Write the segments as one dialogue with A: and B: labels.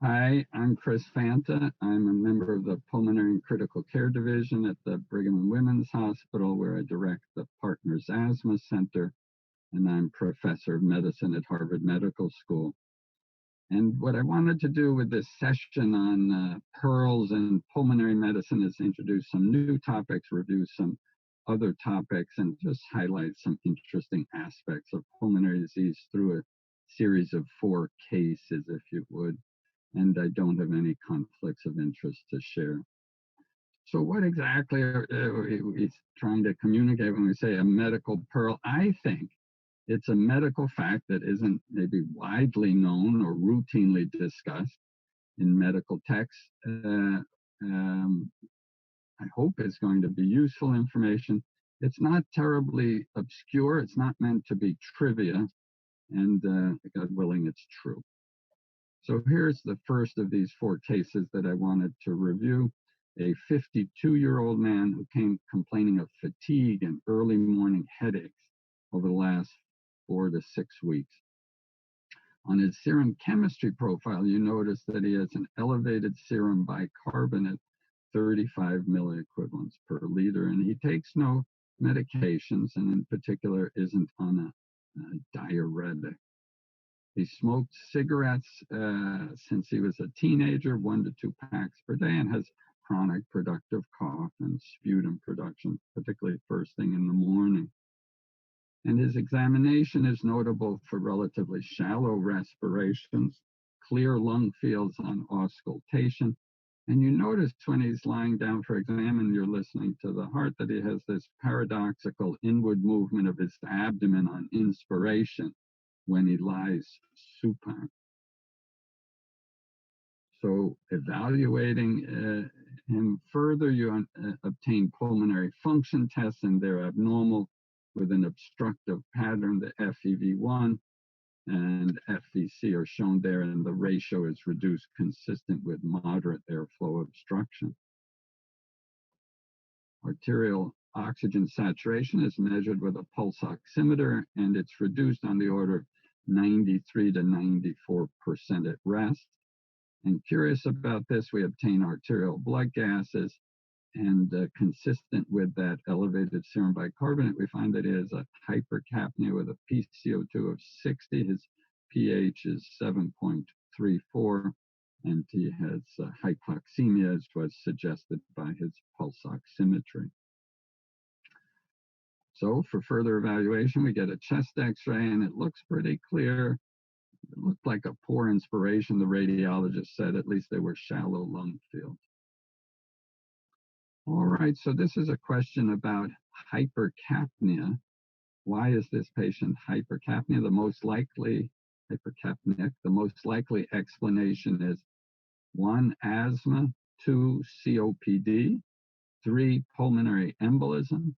A: Hi, I'm Chris Fanta. I'm a member of the Pulmonary and Critical Care Division at the Brigham and Women's Hospital, where I direct the Partners Asthma Center, and I'm professor of medicine at Harvard Medical School. And what I wanted to do with this session on pearls and pulmonary medicine is introduce some new topics, review some other topics, and just highlight some interesting aspects of pulmonary disease through a series of 4 cases, if you would. And I don't have any conflicts of interest to share. So what exactly is trying to communicate when we say a medical pearl? I think it's a medical fact that isn't maybe widely known or routinely discussed in medical texts. I hope it's going to be useful information. It's not terribly obscure. It's not meant to be trivia, and God willing, it's true. So here's the first of these 4 cases that I wanted to review. A 52-year-old man who came complaining of fatigue and early morning headaches over the last 4 to 6 weeks. On his serum chemistry profile, you notice that he has an elevated serum bicarbonate, 35 milliequivalents per liter, and he takes no medications, and in particular isn't on a diuretic. He smoked cigarettes since he was a teenager, 1 to 2 packs per day, and has chronic productive cough and sputum production, particularly first thing in the morning. And his examination is notable for relatively shallow respirations, clear lung fields on auscultation. And you notice when he's lying down for exam and you're listening to the heart that he has this paradoxical inward movement of his abdomen on inspiration when he lies supine. So evaluating him further, you obtain pulmonary function tests, and they're abnormal with an obstructive pattern. The FEV1 and FVC are shown there, and the ratio is reduced consistent with moderate airflow obstruction. Arterial oxygen saturation is measured with a pulse oximeter, and it's reduced on the order of 93 to 94% at rest. And curious about this, we obtain arterial blood gases, and consistent with that elevated serum bicarbonate, we find that he has a hypercapnia with a PCO2 of 60. His pH is 7.34, and he has hypoxemia, as was suggested by his pulse oximetry. So for further evaluation, we get a chest x-ray, and it looks pretty clear. It looked like a poor inspiration, the radiologist said. At least they were shallow lung fields. All right, so this is a question about hypercapnia. Why is this patient hypercapnia? The most likely hypercapnic, the most likely explanation is 1, asthma, 2, COPD, 3, pulmonary embolism,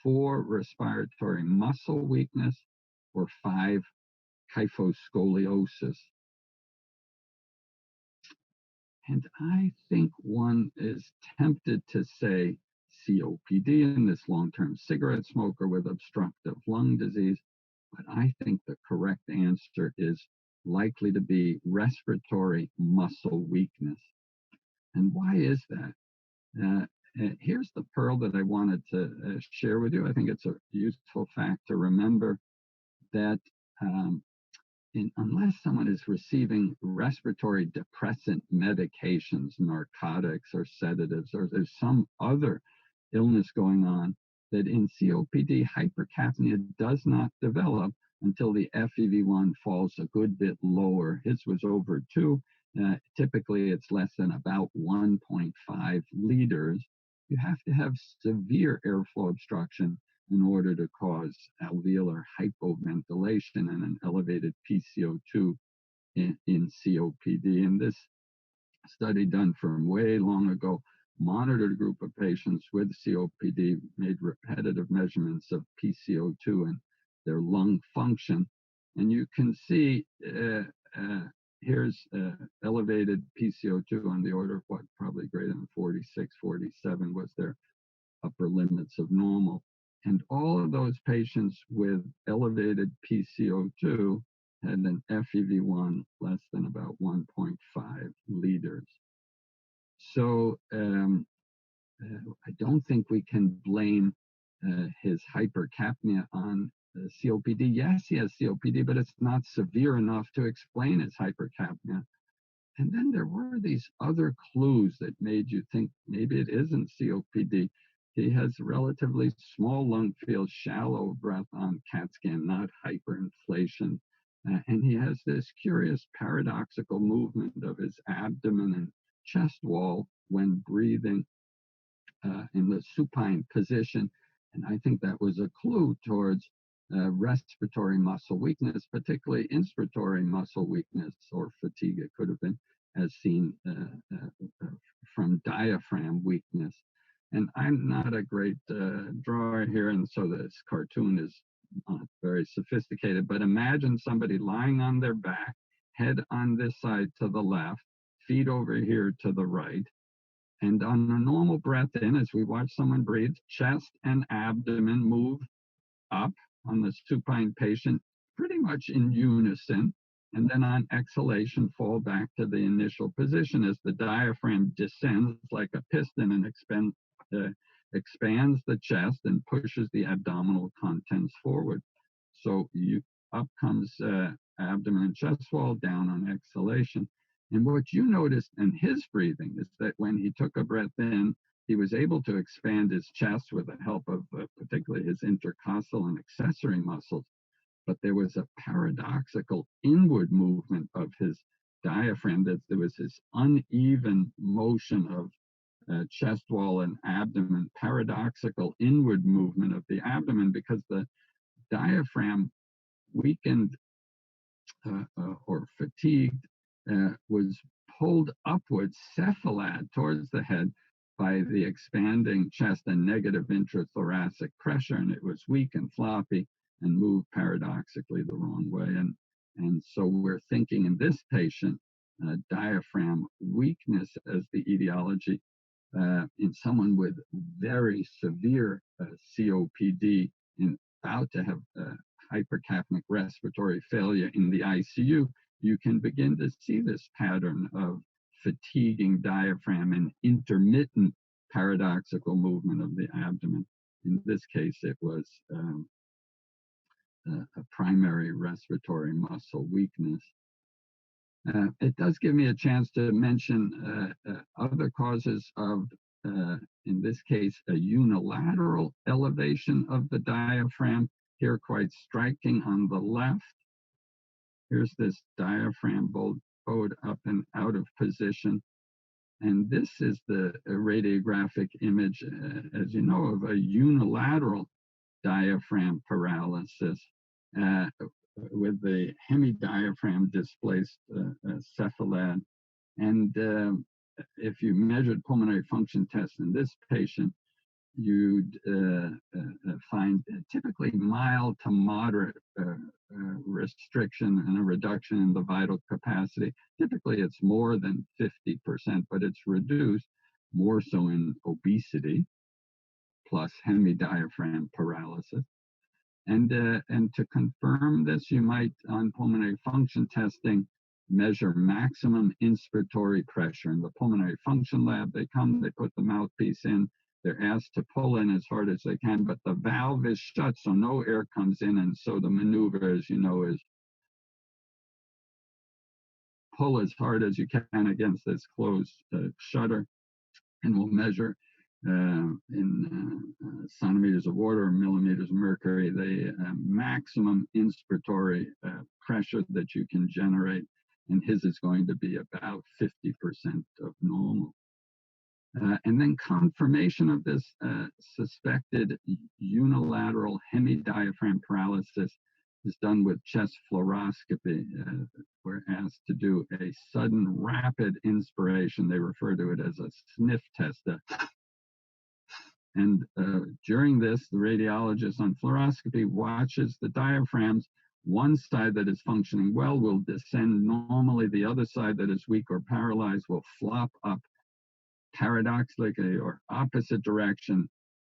A: 4, respiratory muscle weakness, or 5, kyphoscoliosis. And I think one is tempted to say COPD in this long-term cigarette smoker with obstructive lung disease, but I think the correct answer is likely to be respiratory muscle weakness. And why is that? Here's the pearl that I wanted to share with you. I think it's a useful fact to remember that unless someone is receiving respiratory depressant medications, narcotics or sedatives, or there's some other illness going on, that in COPD, hypercapnia does not develop until the FEV1 falls a good bit lower. His was over 2. Typically, it's less than about 1.5 liters. You have to have severe airflow obstruction in order to cause alveolar hypoventilation and an elevated PCO2 in COPD. And this study done from way long ago monitored a group of patients with COPD, made repetitive measurements of PCO2 and their lung function. And you can see here's elevated PCO2 on the order of what, probably greater than 46, 47 was their upper limits of normal. And all of those patients with elevated PCO2 had an FEV1 less than about 1.5 So I don't think we can blame his hypercapnia on COPD. Yes, he has COPD, but it's not severe enough to explain his hypercapnia. And then there were these other clues that made you think maybe it isn't COPD. He has relatively small lung field, shallow breath on CAT scan, not hyperinflation. And he has this curious paradoxical movement of his abdomen and chest wall when breathing in the supine position. And I think that was a clue towards respiratory muscle weakness, particularly inspiratory muscle weakness or fatigue. It could have been as seen from diaphragm weakness. And I'm not a great drawer here, and so this cartoon is not very sophisticated, but imagine somebody lying on their back, head on this side to the left, feet over here to the right, and on a normal breath in, as we watch someone breathe, chest and abdomen move up on the supine patient pretty much in unison. And then on exhalation, fall back to the initial position as the diaphragm descends like a piston and expands the chest and pushes the abdominal contents forward. So up comes abdomen and chest wall, down on exhalation. And what you noticed in his breathing is that when he took a breath in, he was able to expand his chest with the help of particularly his intercostal and accessory muscles. But there was a paradoxical inward movement of his diaphragm, that there was this uneven motion of chest wall and abdomen, paradoxical inward movement of the abdomen, because the diaphragm weakened or fatigued was pulled upwards, cephalad, towards the head by the expanding chest and negative intrathoracic pressure, and it was weak and floppy and moved paradoxically the wrong way. And so we're thinking in this patient, diaphragm weakness as the etiology in someone with very severe COPD and about to have hypercapnic respiratory failure in the ICU, you can begin to see this pattern of fatiguing diaphragm and intermittent paradoxical movement of the abdomen. In this case, it was a primary respiratory muscle weakness. It does give me a chance to mention other causes of, in this case, a unilateral elevation of the diaphragm. Here, quite striking on the left. Here's this diaphragm bowed up and out of position. And this is the radiographic image, as you know, of a unilateral diaphragm paralysis with the hemidiaphragm displaced cephalad. And if you measured pulmonary function tests in this patient, you'd find typically mild to moderate restriction and a reduction in the vital capacity. Typically, it's more than 50%, but it's reduced more so in obesity plus hemidiaphragm paralysis. And to confirm this, you might, on pulmonary function testing, measure maximum inspiratory pressure. In the pulmonary function lab, they come, they put the mouthpiece in, they're asked to pull in as hard as they can, but the valve is shut, so no air comes in. And so the maneuver, as you know, is pull as hard as you can against this closed shutter. And we'll measure in centimeters of water or millimeters of mercury the maximum inspiratory pressure that you can generate. And his is going to be about 50% of normal. And then confirmation of this suspected unilateral hemidiaphragm paralysis is done with chest fluoroscopy. We're asked to do a sudden rapid inspiration. They refer to it as a sniff test. And during this, the radiologist on fluoroscopy watches the diaphragms. One side that is functioning well will descend normally. The other side that is weak or paralyzed will flop up paradoxically or opposite direction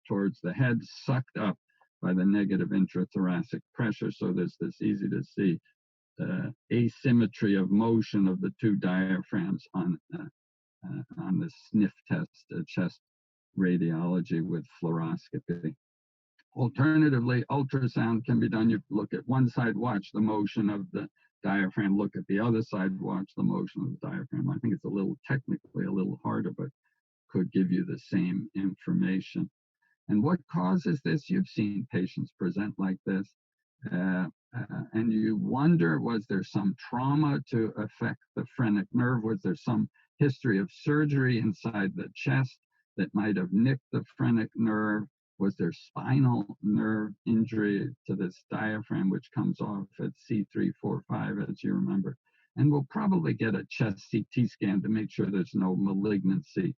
A: towards the head, sucked up by the negative intrathoracic pressure. So there's this easy to see asymmetry of motion of the two diaphragms on on the sniff test, chest radiology with fluoroscopy. Alternatively, ultrasound can be done. You look at one side, watch the motion of the diaphragm, look at the other side, watch the motion of the diaphragm. I think it's a little technically a little harder, but could give you the same information. And what causes this? You've seen patients present like this. And you wonder, was there some trauma to affect the phrenic nerve? Was there some history of surgery inside the chest that might have nicked the phrenic nerve? Was there spinal nerve injury to this diaphragm, which comes off at C3, 4, 5, as you remember? And we'll probably get a chest CT scan to make sure there's no malignancy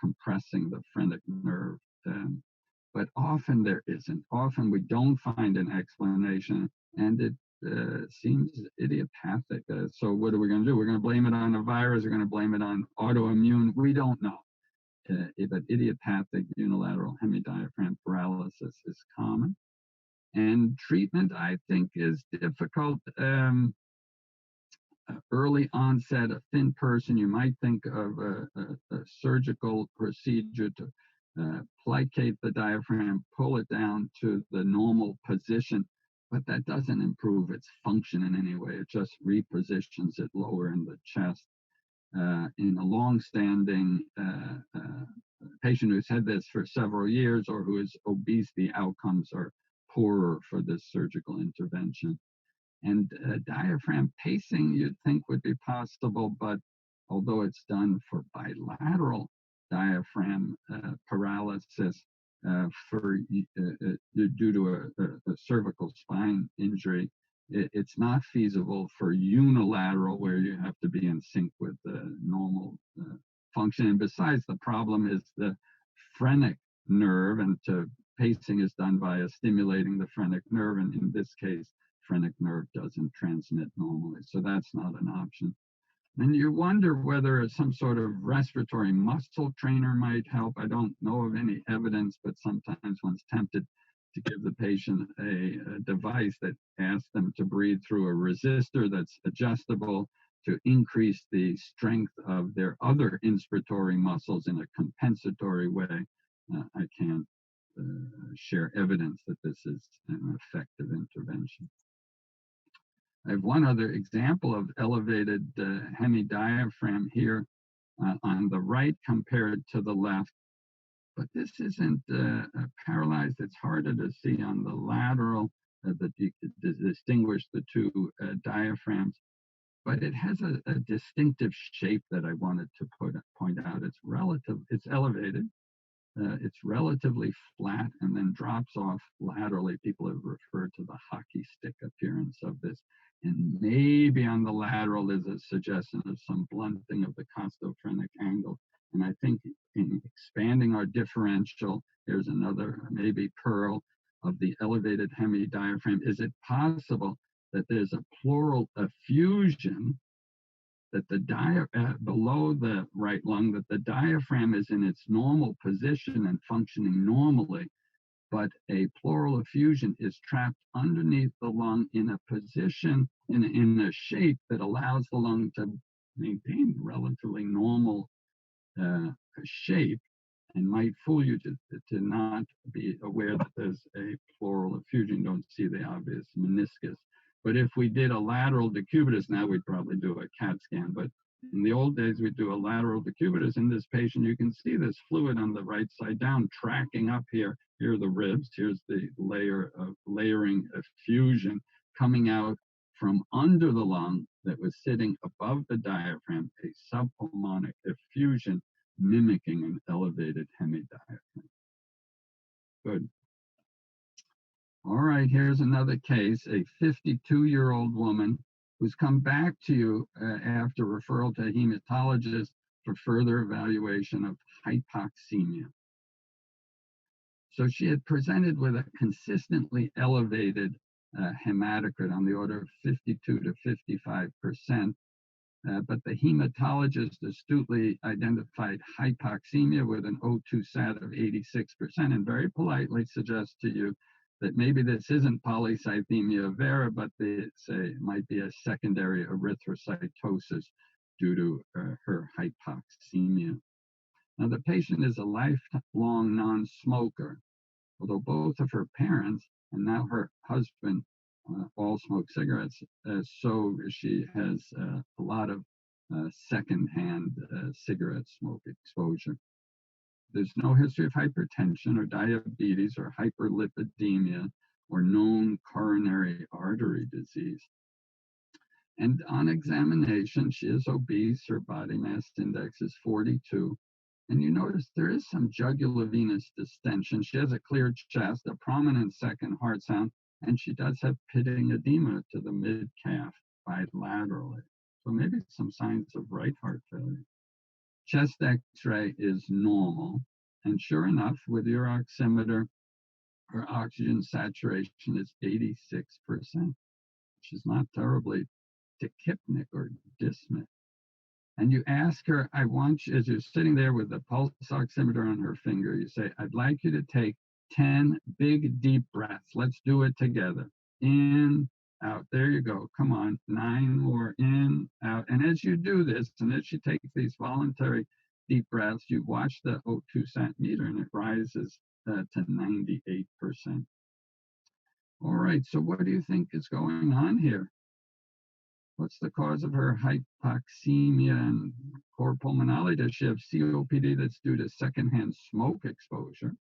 A: compressing the phrenic nerve. But often there isn't. Often we don't find an explanation, and it seems idiopathic. So what are we going to do? We're going to blame it on a virus. We're going to blame it on autoimmune. We don't know. But idiopathic unilateral hemidiaphragm paralysis is common. And treatment, I think, is difficult. Early onset, a thin person, you might think of a surgical procedure to placate the diaphragm, pull it down to the normal position, but that doesn't improve its function in any way. It just repositions it lower in the chest. In a long-standing patient who's had this for several years or who is obese, the outcomes are poorer for this surgical intervention. And diaphragm pacing, you'd think, would be possible, but although it's done for bilateral diaphragm paralysis due to a cervical spine injury, it's not feasible for unilateral, where you have to be in sync with the normal function. And besides, the problem is the phrenic nerve, and pacing is done via stimulating the phrenic nerve, and in this case, phrenic nerve doesn't transmit normally, so that's not an option. And you wonder whether some sort of respiratory muscle trainer might help. I don't know of any evidence, but sometimes one's tempted to give the patient a device that asks them to breathe through a resistor that's adjustable to increase the strength of their other inspiratory muscles in a compensatory way. I can't share evidence that this is an effective intervention. I have one other example of elevated hemidiaphragm here on the right compared to the left, but this isn't paralyzed. It's harder to see on the lateral that you could distinguish the two diaphragms, but it has a distinctive shape that I wanted to point out. It's elevated. It's relatively flat and then drops off laterally. People have referred to the hockey stick appearance of this. And maybe on the lateral, there's a suggestion of some blunting of the costophrenic angle. And I think in expanding our differential, there's another maybe pearl of the elevated hemidiaphragm. Is it possible that there's a pleural effusion, that below the right lung, that the diaphragm is in its normal position and functioning normally, but a pleural effusion is trapped underneath the lung in a position, in a shape that allows the lung to maintain relatively normal shape, and might fool you to not be aware that there's a pleural effusion. You don't see the obvious meniscus. But if we did a lateral decubitus, now we'd probably do a CAT scan. But in the old days, we'd do a lateral decubitus. In this patient, you can see this fluid on the right side down, tracking up here. Here are the ribs. Here's the layer of layering effusion coming out from under the lung that was sitting above the diaphragm, a subpulmonic effusion mimicking an elevated hemidiaphragm. Good. All right, here's another case, a 52-year-old woman who's come back to you after referral to a hematologist for further evaluation of hypoxemia. So she had presented with a consistently elevated hematocrit on the order of 52 to 55%, but the hematologist astutely identified hypoxemia with an O2 sat of 86% and very politely suggests to you that maybe this isn't polycythemia vera, but it might be a secondary erythrocytosis due to her hypoxemia. Now, the patient is a lifelong non-smoker, although both of her parents and now her husband all smoke cigarettes, so she has a lot of secondhand cigarette smoke exposure. There's no history of hypertension or diabetes or hyperlipidemia or known coronary artery disease. And on examination, she is obese. Her body mass index is 42. And you notice there is some jugular venous distension. She has a clear chest, a prominent second heart sound, and she does have pitting edema to the mid-calf bilaterally. So maybe some signs of right heart failure. Chest x-ray is normal. And sure enough, with your oximeter, her oxygen saturation is 86%, which is not terribly tachypnic or dyspneic. And you ask her, I want you, as you're sitting there with the pulse oximeter on her finger, you say, I'd like you to take 10 big, deep breaths. Let's do it together. In, out. There you go. Come on. 9 more. In, out. And as you do this, and as she takes these voluntary deep breaths, you watch the O2 sat meter, and it rises to 98%. All right. So what do you think is going on here? What's the cause of her hypoxemia and cor pulmonale? Does she have COPD that's due to secondhand smoke exposure?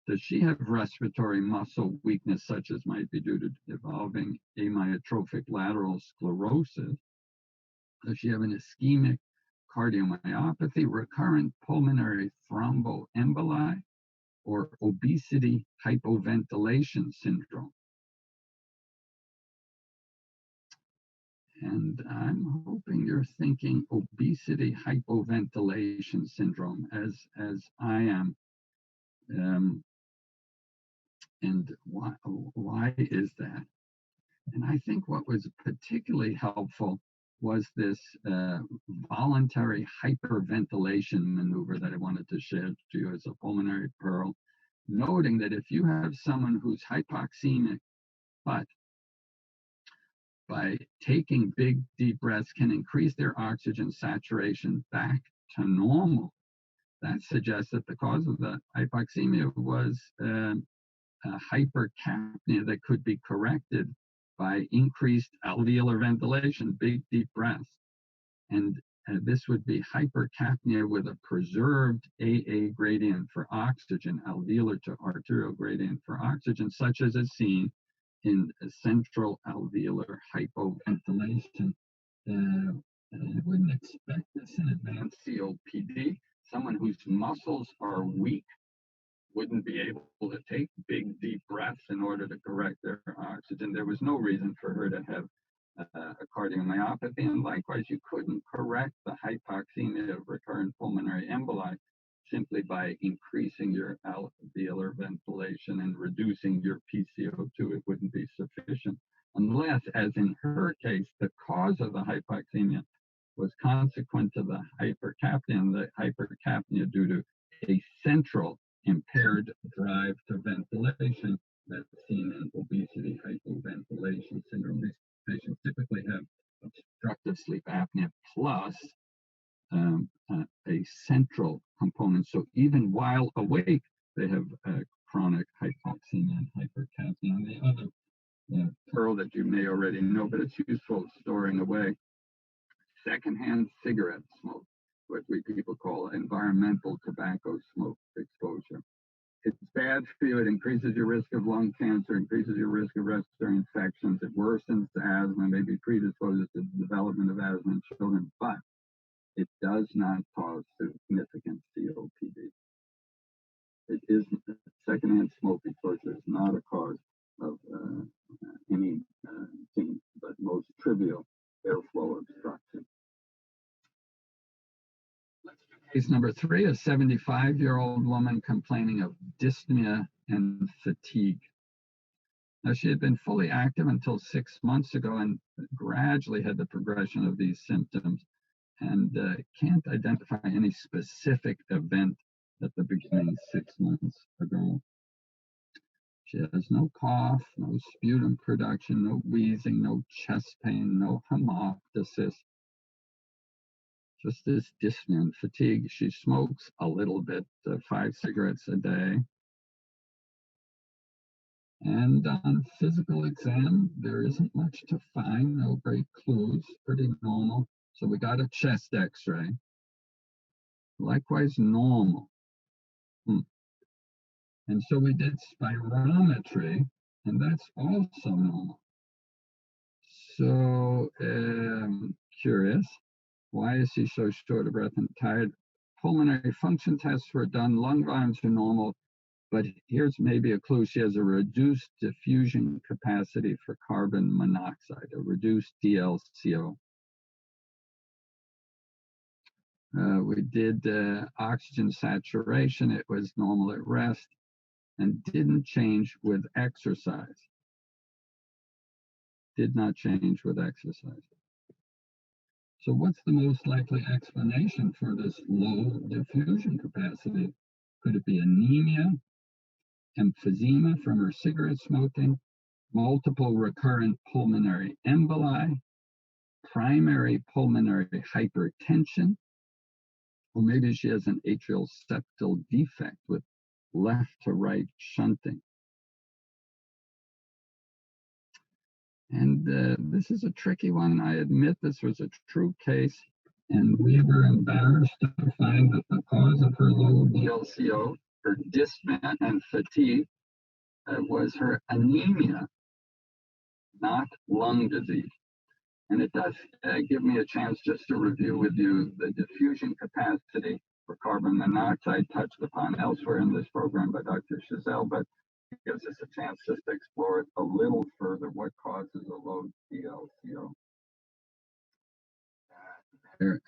A: Does she have respiratory muscle weakness, such as might be due to evolving amyotrophic lateral sclerosis? Does she have an ischemic cardiomyopathy, recurrent pulmonary thromboemboli, or obesity hypoventilation syndrome? And I'm hoping you're thinking obesity hypoventilation syndrome, as I am. And why is that? And I think what was particularly helpful was this voluntary hyperventilation maneuver that I wanted to share to you as a pulmonary pearl, noting that if you have someone who's hypoxemic, but by taking big, deep breaths can increase their oxygen saturation back to normal. That suggests that the cause of the hypoxemia was hypercapnia that could be corrected by increased alveolar ventilation, big, deep breaths. And this would be hypercapnia with a preserved AA gradient for oxygen, alveolar to arterial gradient for oxygen, such as is seen in central alveolar hypoventilation. I wouldn't expect this in advanced COPD. Someone whose muscles are weak wouldn't be able to take big, deep breaths in order to correct their oxygen. There was no reason for her to have a cardiomyopathy, and likewise, you couldn't correct the hypoxemia of recurrent pulmonary emboli simply by increasing your alveolar ventilation and reducing your PCO2. It wouldn't be sufficient unless, as in her case, the cause of the hypoxemia was consequent to the hypercapnia, and the hypercapnia due to a central impaired drive to ventilation that's seen in obesity hypoventilation syndrome. These patients typically have obstructive sleep apnea plus a central component. So even while awake, they have chronic hypoxemia and hypercapnia. And the other pearl that you may already know, but it's useful storing away, secondhand cigarette smoke, what we people call environmental tobacco smoke exposure. It's bad for you. It increases your risk of lung cancer, increases your risk of respiratory infections. It worsens asthma, maybe predisposes to the development of asthma in children, but it does not cause significant COPD. It is secondhand smoke exposure is not a cause of anything but most trivial airflow obstruction. Case number 3, a 75-year-old woman complaining of dyspnea and fatigue. Now, she had been fully active until 6 months ago and gradually had the progression of these symptoms, and can't identify any specific event at the beginning 6 months ago. She has no cough, no sputum production, no wheezing, no chest pain, no hemoptysis. just this dyspnea and fatigue. She smokes a little bit, 5 cigarettes a day. And on physical exam, there isn't much to find, no great clues, pretty normal. So we got a chest x-ray, likewise normal. And so we did spirometry, and that's also normal. So curious, why is he so short of breath and tired? Pulmonary function tests were done, lung volumes are normal, but here's maybe a clue. She has a reduced diffusion capacity for carbon monoxide, a reduced DLCO. We did oxygen saturation. It was normal at rest and didn't change with exercise. Did not change with exercise. So what's the most likely explanation for this low diffusion capacity? Could it be anemia, emphysema from her cigarette smoking, multiple recurrent pulmonary emboli, primary pulmonary hypertension, or maybe she has an atrial septal defect with left to right shunting? And this is a tricky one. I admit this was a true case, and we were embarrassed to find that the cause of her low DLCO, her dyspnea and fatigue, was her anemia, not lung disease. And it does give me a chance just to review with you the diffusion capacity for carbon monoxide touched upon elsewhere in this program by Dr. Chazelle, but it gives us a chance just to explore it a little further, what causes a low DLCO.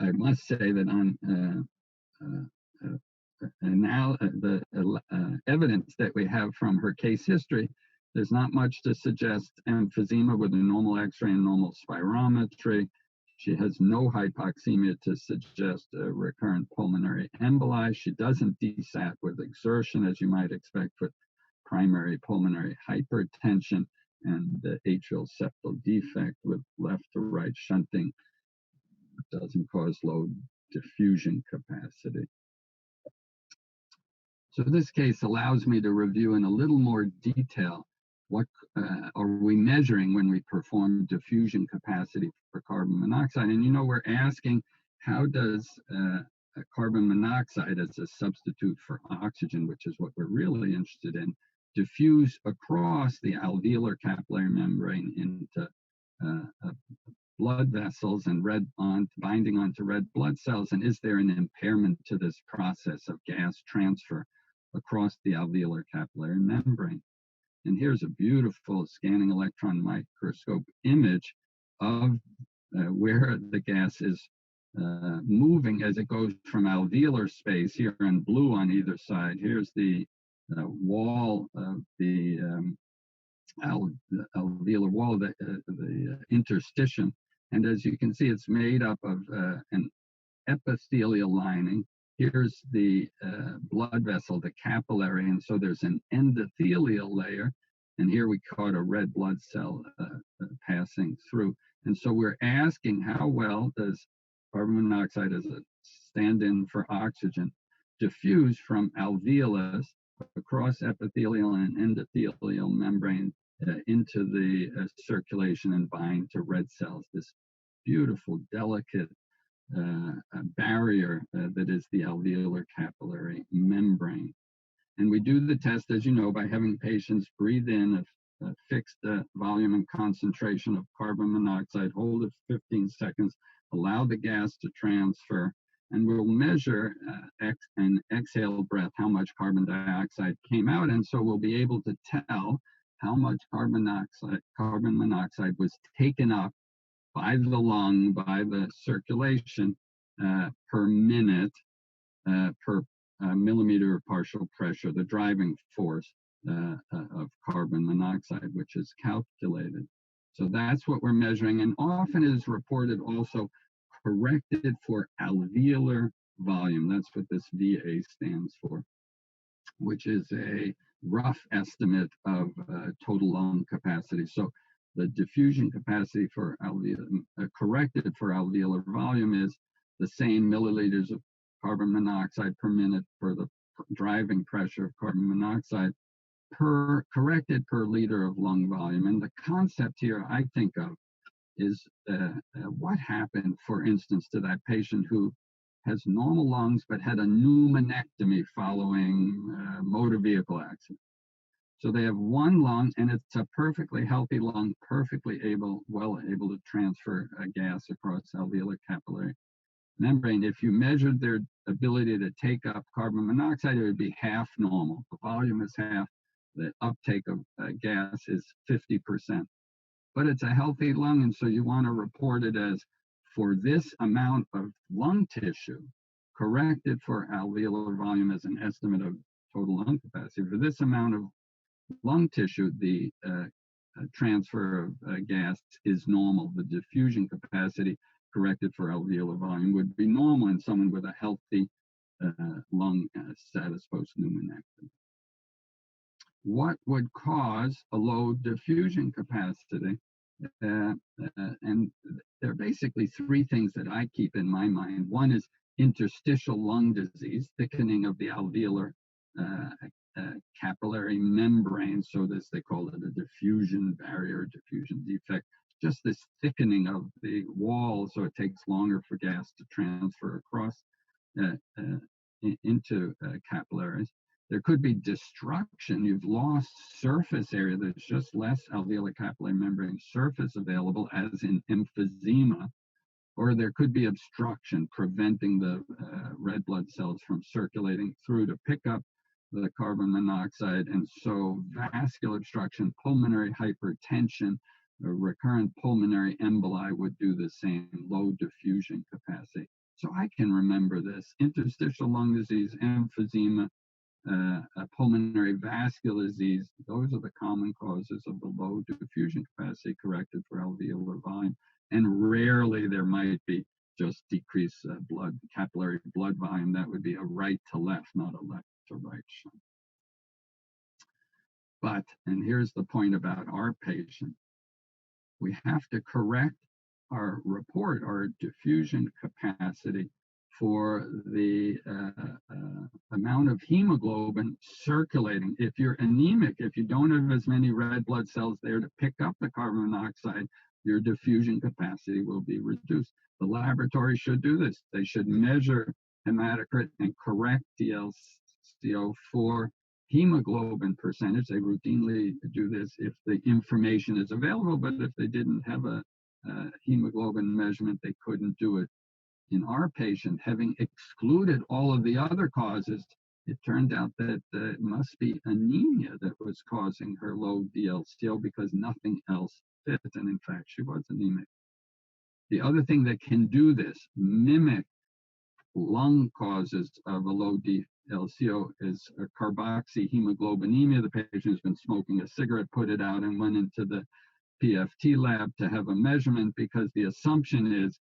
A: I must say that on now the evidence that we have from her case history, there's not much to suggest emphysema with a normal x-ray and normal spirometry. She has no hypoxemia to suggest a recurrent pulmonary emboli. She doesn't desat with exertion, as you might expect with primary pulmonary hypertension, and the atrial septal defect with left to right shunting doesn't cause low diffusion capacity. So this case allows me to review in a little more detail what are we measuring when we perform diffusion capacity for carbon monoxide. And we're asking, how does carbon monoxide as a substitute for oxygen, which is what we're really interested in, diffuse across the alveolar capillary membrane into blood vessels and binding onto red blood cells, and is there an impairment to this process of gas transfer across the alveolar capillary membrane? And here's a beautiful scanning electron microscope image of where the gas is moving as it goes from alveolar space, here in blue on either side. Here's the wall of the alveolar wall, the interstitium. And as you can see, it's made up of an epithelial lining. Here's the blood vessel, the capillary, and so there's an endothelial layer. And here we caught a red blood cell passing through. And so we're asking, how well does carbon monoxide as a stand-in for oxygen diffuse from alveolus across epithelial and endothelial membrane into the circulation and bind to red cells, this beautiful, delicate barrier that is the alveolar capillary membrane. And we do the test, as you know, by having patients breathe in a fixed volume and concentration of carbon monoxide, hold it 15 seconds, allow the gas to transfer, and we'll measure and exhale breath, how much carbon dioxide came out. And so we'll be able to tell how much carbon monoxide was taken up by the lung, by the circulation per minute, per millimeter of partial pressure, the driving force of carbon monoxide, which is calculated. So that's what we're measuring, and often is reported also corrected for alveolar volume. That's what this VA stands for, which is a rough estimate of total lung capacity. So the diffusion capacity for corrected for alveolar volume is the same milliliters of carbon monoxide per minute for the driving pressure of carbon monoxide corrected per liter of lung volume. And the concept here I think of is what happened, for instance, to that patient who has normal lungs but had a pneumonectomy following a motor vehicle accident. So they have one lung, and it's a perfectly healthy lung, perfectly well able to transfer gas across alveolar capillary membrane. If you measured their ability to take up carbon monoxide, it would be half normal. The volume is half, the uptake of gas is 50%. But it's a healthy lung, and so you want to report it as, for this amount of lung tissue, corrected for alveolar volume as an estimate of total lung capacity. For this amount of lung tissue, the transfer of gas is normal. The diffusion capacity corrected for alveolar volume would be normal in someone with a healthy lung status post-pneumonectomy. What would cause a low diffusion capacity? And there are basically three things that I keep in my mind. One is interstitial lung disease, thickening of the alveolar capillary membrane. So this, they call it a diffusion barrier, diffusion defect, just this thickening of the wall, so it takes longer for gas to transfer across into capillaries. There could be destruction. You've lost surface area. There's just less alveolar capillary membrane surface available, as in emphysema. Or there could be obstruction, preventing the red blood cells from circulating through to pick up the carbon monoxide. And so vascular obstruction, pulmonary hypertension, recurrent pulmonary emboli would do the same, low diffusion capacity. So I can remember this: interstitial lung disease, emphysema, pulmonary vascular disease. Those are the common causes of the low diffusion capacity corrected for alveolar volume. And rarely there might be just decreased capillary blood volume. That would be a right to left, not a left to right shunt. But, and here's the point about our patient, we have to correct our report, our diffusion capacity, for the amount of hemoglobin circulating. If you're anemic, if you don't have as many red blood cells there to pick up the carbon monoxide, your diffusion capacity will be reduced. The laboratory should do this. They should measure hematocrit and correct DLCO for hemoglobin percentage. They routinely do this if the information is available, but if they didn't have a hemoglobin measurement, they couldn't do it. In our patient, having excluded all of the other causes, it turned out that it must be anemia that was causing her low DLCO, because nothing else fit, and in fact she was anemic. The other thing that can do this, mimic lung causes of a low DLCO, is a carboxyhemoglobinemia. The patient has been smoking a cigarette, put it out, and went into the PFT lab to have a measurement, because the assumption is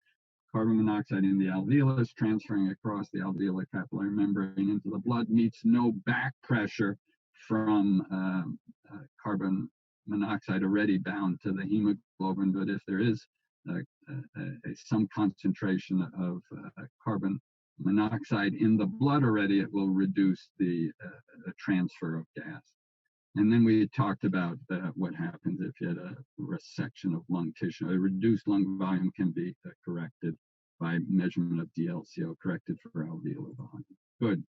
A: carbon monoxide in the alveolus transferring across the alveolar capillary membrane into the blood meets no back pressure from carbon monoxide already bound to the hemoglobin. But if there is some concentration of carbon monoxide in the blood already, it will reduce the transfer of gas. And then we talked about what happens if you had a resection of lung tissue. A reduced lung volume can be corrected by measurement of DLCO, corrected for alveolar volume. Good.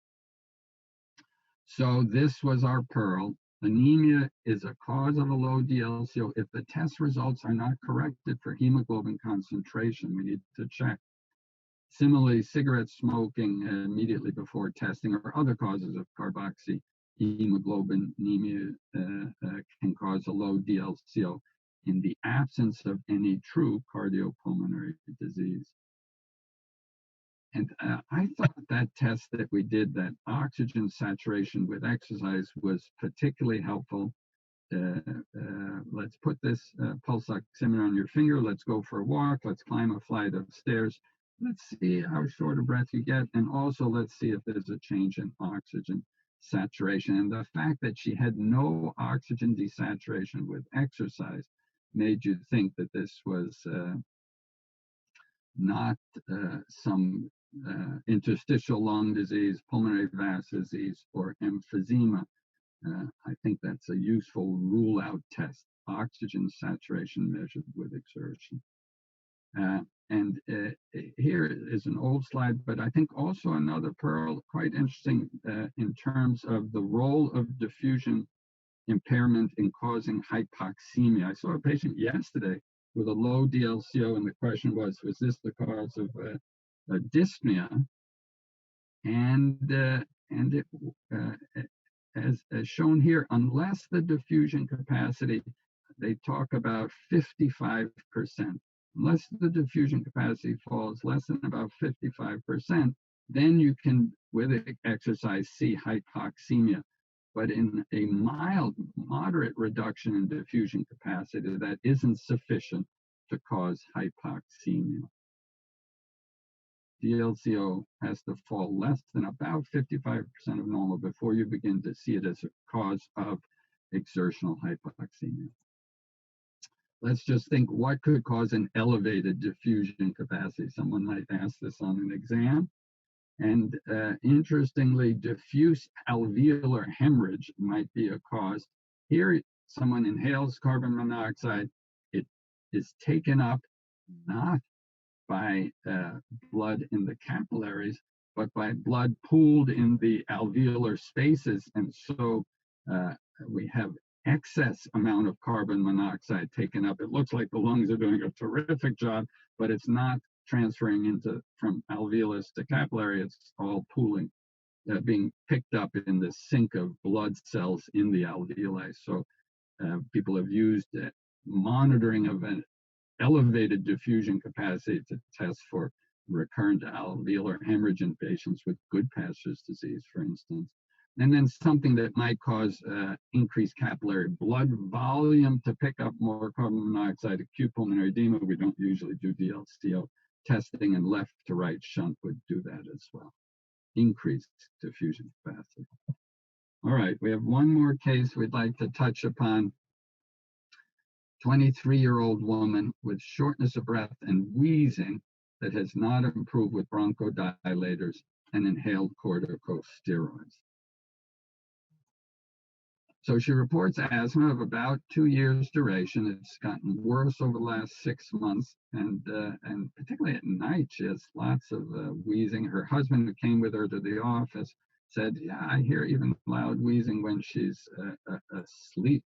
A: So this was our pearl. Anemia is a cause of a low DLCO. If the test results are not corrected for hemoglobin concentration, we need to check. Similarly, cigarette smoking immediately before testing, or other causes of carboxyhemoglobinemia can cause a low DLCO in the absence of any true cardiopulmonary disease. And I thought that test that we did, that oxygen saturation with exercise, was particularly helpful. Let's put this pulse oximeter on your finger. Let's go for a walk. Let's climb a flight of stairs. Let's see how short a breath you get. And also let's see if there's a change in oxygen saturation. And the fact that she had no oxygen desaturation with exercise made you think that this was not some interstitial lung disease, pulmonary vascular disease, or emphysema. I think that's a useful rule-out test. Oxygen saturation measured with exertion. And here is an old slide, but I think also another pearl, quite interesting in terms of the role of diffusion impairment in causing hypoxemia. I saw a patient yesterday with a low DLCO, and the question was this the cause of dyspnea? And it, as shown here, unless the diffusion capacity, they talk about 55%. Unless the diffusion capacity falls less than about 55%, then you can, with exercise, see hypoxemia. But in a mild, moderate reduction in diffusion capacity, that isn't sufficient to cause hypoxemia. DLCO has to fall less than about 55% of normal before you begin to see it as a cause of exertional hypoxemia. Let's just think, what could cause an elevated diffusion capacity? Someone might ask this on an exam. And interestingly, diffuse alveolar hemorrhage might be a cause. Here, someone inhales carbon monoxide. It is taken up not by blood in the capillaries, but by blood pooled in the alveolar spaces. And so we have excess amount of carbon monoxide taken up. It looks like the lungs are doing a terrific job, but it's not transferring into from alveolus to capillary. It's all pooling, being picked up in the sink of blood cells in the alveoli. So people have used monitoring of an elevated diffusion capacity to test for recurrent alveolar hemorrhage in patients with Goodpasture's disease, for instance. And then something that might cause increased capillary blood volume to pick up more carbon monoxide, acute pulmonary edema. We don't usually do DLCO testing, and left to right shunt would do that as well. Increased diffusion capacity. All right, we have one more case we'd like to touch upon. 23-year-old woman with shortness of breath and wheezing that has not improved with bronchodilators and inhaled corticosteroids. So she reports asthma of about 2 years duration. It's gotten worse over the last 6 months, and particularly at night, she has lots of wheezing. Her husband, who came with her to the office, said, "Yeah, I hear even loud wheezing when she's asleep."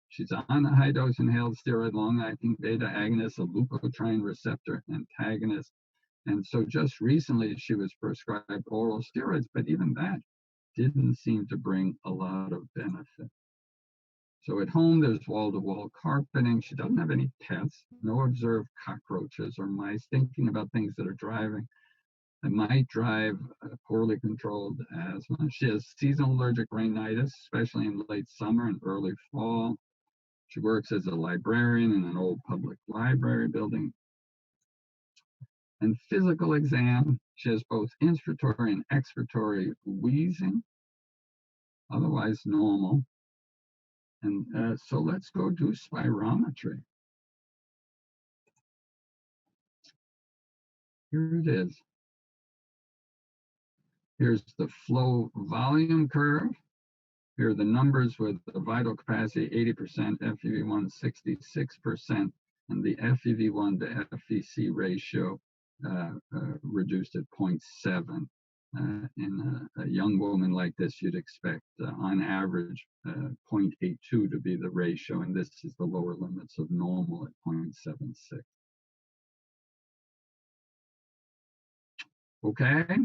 A: She's on a high-dose inhaled steroid, long-acting beta agonist, a leukotriene receptor antagonist. And so just recently, she was prescribed oral steroids, but even that didn't seem to bring a lot of benefit. So at home, there's wall-to-wall carpeting. She doesn't have any pets, no observed cockroaches or mice. Thinking about things that are driving that might drive poorly controlled asthma. She has seasonal allergic rhinitis, especially in late summer and early fall. She works as a librarian in an old public library building. And physical exam, she has both inspiratory and expiratory wheezing, otherwise normal. And so let's go do spirometry. Here it is. Here's the flow volume curve. Here are the numbers with the vital capacity, 80%, FEV1, 66%, and the FEV1 to FVC ratio reduced at 0.7. In a young woman like this, you'd expect on average 0.82 to be the ratio, and this is the lower limits of normal at 0.76. Okay.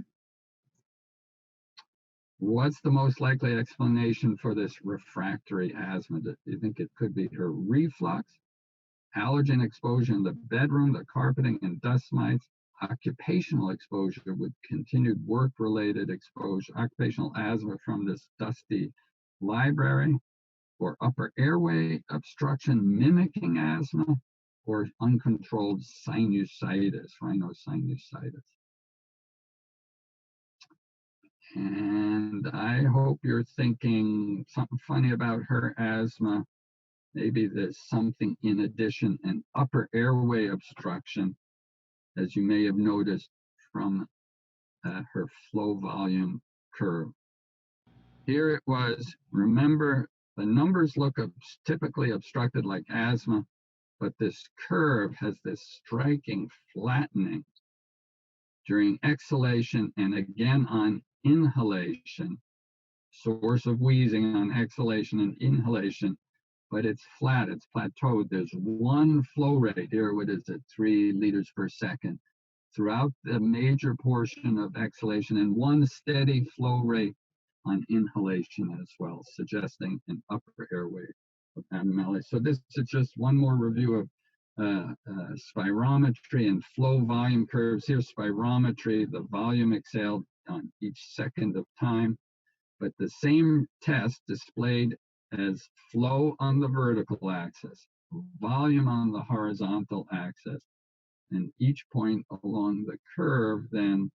A: What's the most likely explanation for this refractory asthma? Do you think it could be her reflux, allergen exposure in the bedroom, the carpeting and dust mites, occupational exposure with continued work-related exposure, occupational asthma from this dusty library, or upper airway obstruction mimicking asthma, or uncontrolled sinusitis, rhinosinusitis? And I hope you're thinking something funny about her asthma. Maybe there's something in addition, an upper airway obstruction as you may have noticed from her flow volume curve. Here it was. Remember, the numbers look typically obstructed like asthma, but this curve has this striking flattening during exhalation and again on inhalation, source of wheezing on exhalation and inhalation, but it's flat, it's plateaued. There's one flow rate here, what is it, 3 liters per second, throughout the major portion of exhalation, and one steady flow rate on inhalation as well, suggesting an upper airway abnormality. So this is just one more review of spirometry and flow volume curves. Here's spirometry, the volume exhaled on each second of time, but the same test displayed as flow on the vertical axis, volume on the horizontal axis, and each point along the curve then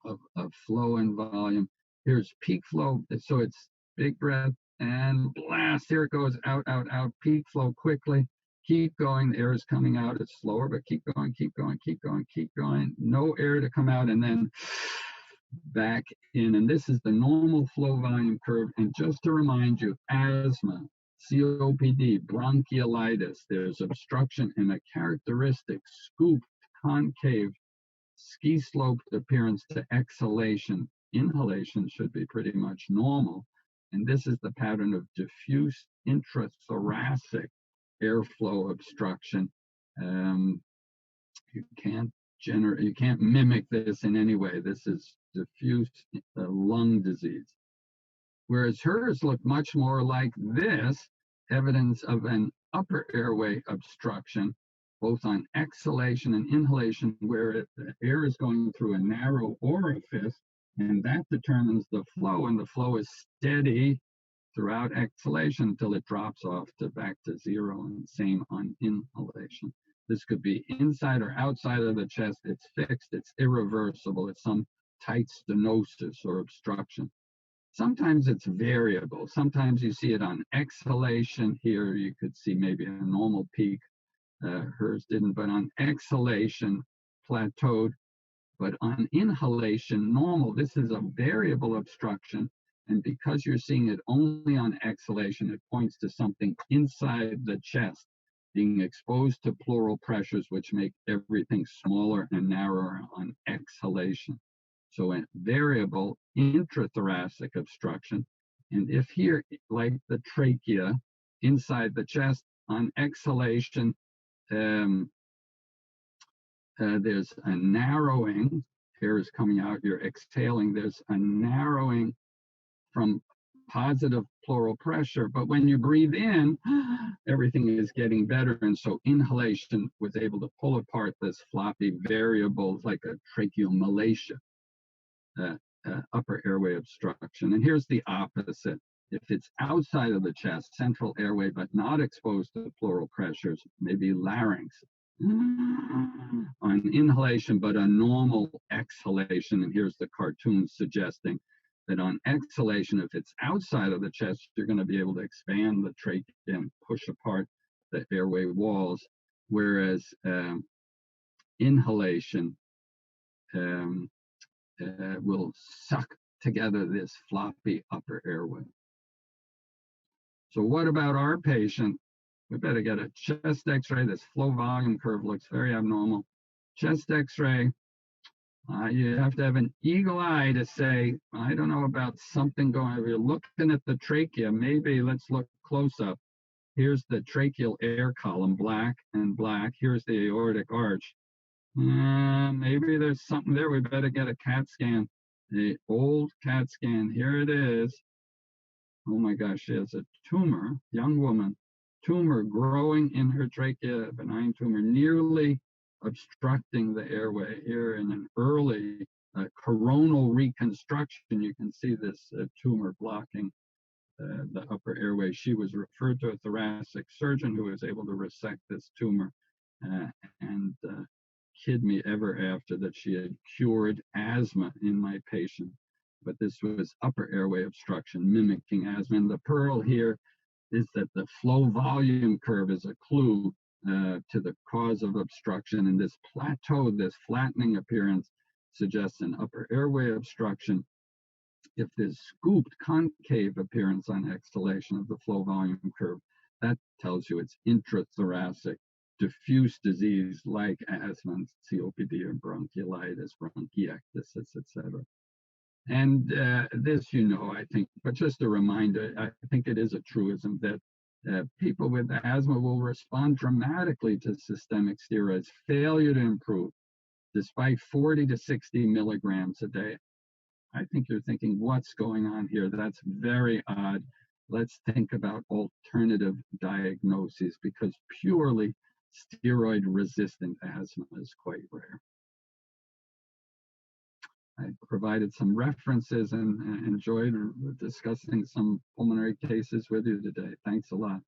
A: of flow and volume. Here's peak flow, so it's big breath and blast. Here it goes, out, out, out, peak flow quickly. Keep going, the air is coming out, it's slower, but keep going, keep going, keep going, keep going. No air to come out, and then back in. And this is the normal flow volume curve. And just to remind you, asthma, COPD, bronchiolitis, there's obstruction and a characteristic scooped, concave, ski sloped appearance to exhalation. Inhalation should be pretty much normal. And this is the pattern of diffuse intrathoracic airflow obstruction. You can't mimic this in any way. This is diffuse lung disease. Whereas hers look much more like this, evidence of an upper airway obstruction, both on exhalation and inhalation, where the air is going through a narrow orifice, and that determines the flow, and the flow is steady throughout exhalation until it drops off to back to zero, and same on inhalation. This could be inside or outside of the chest. It's fixed, it's irreversible, it's some tight stenosis or obstruction. Sometimes it's variable. Sometimes you see it on exhalation. Here you could see maybe a normal peak. Hers didn't, but on exhalation, plateaued. But on inhalation, normal. This is a variable obstruction. And because you're seeing it only on exhalation, it points to something inside the chest being exposed to pleural pressures, which make everything smaller and narrower on exhalation. So a variable intrathoracic obstruction. And if here, like the trachea, inside the chest, on exhalation, there's a narrowing. Air is coming out, you're exhaling. There's a narrowing from positive pleural pressure, but when you breathe in, everything is getting better. And so inhalation was able to pull apart this floppy variable, like a tracheomalacia, upper airway obstruction. And here's the opposite. If it's outside of the chest, central airway, but not exposed to pleural pressures, maybe larynx, on inhalation, but a normal exhalation. And here's the cartoon suggesting that on exhalation, if it's outside of the chest, you're going to be able to expand the trachea and push apart the airway walls, whereas inhalation will suck together this floppy upper airway. So what about our patient? We better get a chest x-ray. This flow volume curve looks very abnormal. Chest x-ray, you have to have an eagle eye to say, I don't know about something going. If you're looking at the trachea, maybe let's look close up. Here's the tracheal air column, black and black. Here's the aortic arch. Maybe there's something there. We better get a CAT scan. The old CAT scan, here it is. Oh my gosh, she has a tumor, young woman, tumor growing in her trachea, benign tumor, nearly obstructing the airway. Here in an early coronal reconstruction, you can see this tumor blocking the upper airway. She was referred to a thoracic surgeon who was able to resect this tumor and kid me ever after that she had cured asthma in my patient. But this was upper airway obstruction mimicking asthma. And the pearl here is that the flow volume curve is a clue to the cause of obstruction. And this plateau, this flattening appearance, suggests an upper airway obstruction. If there's scooped concave appearance on exhalation of the flow volume curve, that tells you it's intrathoracic diffuse disease like asthma, COPD, or bronchiolitis, bronchiectasis, etc. And this, I think, but just a reminder, I think it is a truism that people with asthma will respond dramatically to systemic steroids. Failure to improve despite 40 to 60 milligrams a day. I think you're thinking, what's going on here? That's very odd. Let's think about alternative diagnoses, because purely steroid resistant asthma is quite rare. I provided some references and enjoyed discussing some pulmonary cases with you today. Thanks a lot.